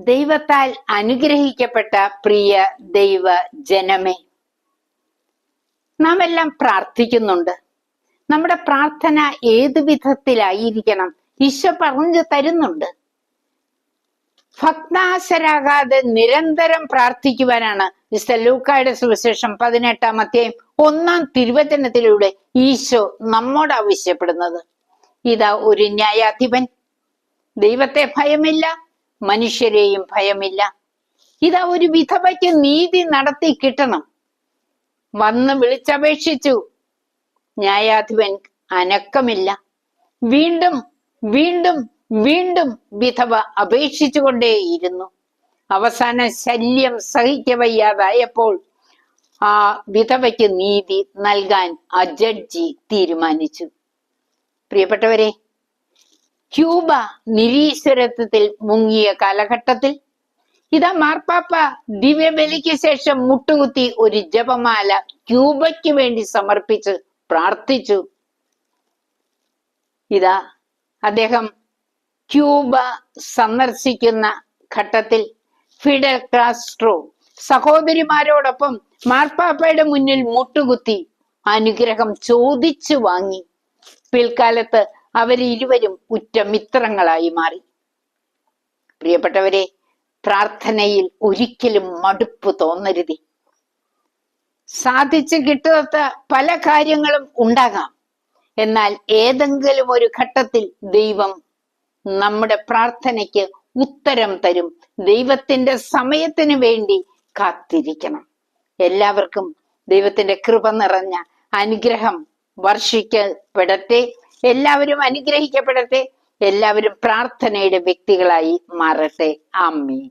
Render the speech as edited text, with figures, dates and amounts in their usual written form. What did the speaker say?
ദൈവത്താൽ അനുഗ്രഹിക്കപ്പെട്ട പ്രിയ ദൈവ ജനമേ, നാം എല്ലാം പ്രാർത്ഥിക്കുന്നുണ്ട്. നമ്മുടെ പ്രാർത്ഥന ഏത് വിധത്തിലായിരിക്കണം ഈശോ പറഞ്ഞു തരുന്നുണ്ട്. ഭഗ്നാശരാകാതെ നിരന്തരം പ്രാർത്ഥിക്കുവാനാണ് വിശുദ്ധ ലൂക്കായുടെ സുവിശേഷം 18-ാം അധ്യായം 1-ാം തിരുവചനത്തിലൂടെ ഈശോ നമ്മോട് ആവശ്യപ്പെടുന്നത്. ഇതാ ഒരു ന്യായാധിപൻ, ദൈവത്തെ ഭയമില്ല, മനുഷ്യരെയും ഭയമില്ല. ഇതാ ഒരു വിധവയ്ക്ക് നീതി നടത്തി കിട്ടണം, വന്ന് വിളിച്ചപേക്ഷിച്ചു, ന്യായാധിപൻ അനക്കമില്ല. വീണ്ടും വീണ്ടും വീണ്ടും വിധവ അപേക്ഷിച്ചുകൊണ്ടേയിരുന്നു. അവസാന ശല്യം സഹിക്കവയ്യാതായപ്പോൾ ആ വിധവയ്ക്ക് നീതി നൽകാൻ ആ ജഡ്ജി തീരുമാനിച്ചു. പ്രിയപ്പെട്ടവരെ, ക്യൂബ നിരീശ്വരത്വത്തിൽ മുങ്ങിയ കാലഘട്ടത്തിൽ ഇതാ മാർപ്പാപ്പ ദിവ്യബലിക്ക് ശേഷം മുട്ടുകുത്തി ഒരു ജപമാല ക്യൂബയ്ക്ക് വേണ്ടി സമർപ്പിച്ച് പ്രാർത്ഥിച്ചു. ഇതാ അദ്ദേഹം ക്യൂബ സന്ദർശിക്കുന്ന ഘട്ടത്തിൽ ഫിഡൽ കാസ്ട്രോ സഹോദരിമാരോടൊപ്പം മാർപ്പാപ്പയുടെ മുന്നിൽ മുട്ടുകുത്തി അനുഗ്രഹം ചോദിച്ചു വാങ്ങി. പിൽക്കാലത്ത് അവരിരുവരും ഉറ്റ മിത്രങ്ങളായി മാറി. പ്രിയപ്പെട്ടവരെ, പ്രാർത്ഥനയിൽ ഒരിക്കലും മടുപ്പ് തോന്നരുത്. സാധിച്ചു കിട്ടാത്ത പല കാര്യങ്ങളും ഉണ്ടാകാം. എന്നാൽ ഏതെങ്കിലും ഒരു ഘട്ടത്തിൽ ദൈവം നമ്മുടെ പ്രാർത്ഥനയ്ക്ക് ഉത്തരം തരും. ദൈവത്തിന്റെ സമയത്തിന് വേണ്ടി കാത്തിരിക്കണം. എല്ലാവർക്കും ദൈവത്തിന്റെ കൃപ നിറഞ്ഞ അനുഗ്രഹം വർഷിക്കപ്പെടട്ടെ. എല്ലാവരും അനുഗ്രഹിക്കപ്പെടട്ടെ. എല്ലാവരും പ്രാർത്ഥനയുടെ വ്യക്തികളായി മാറട്ടെ. ആമേൻ.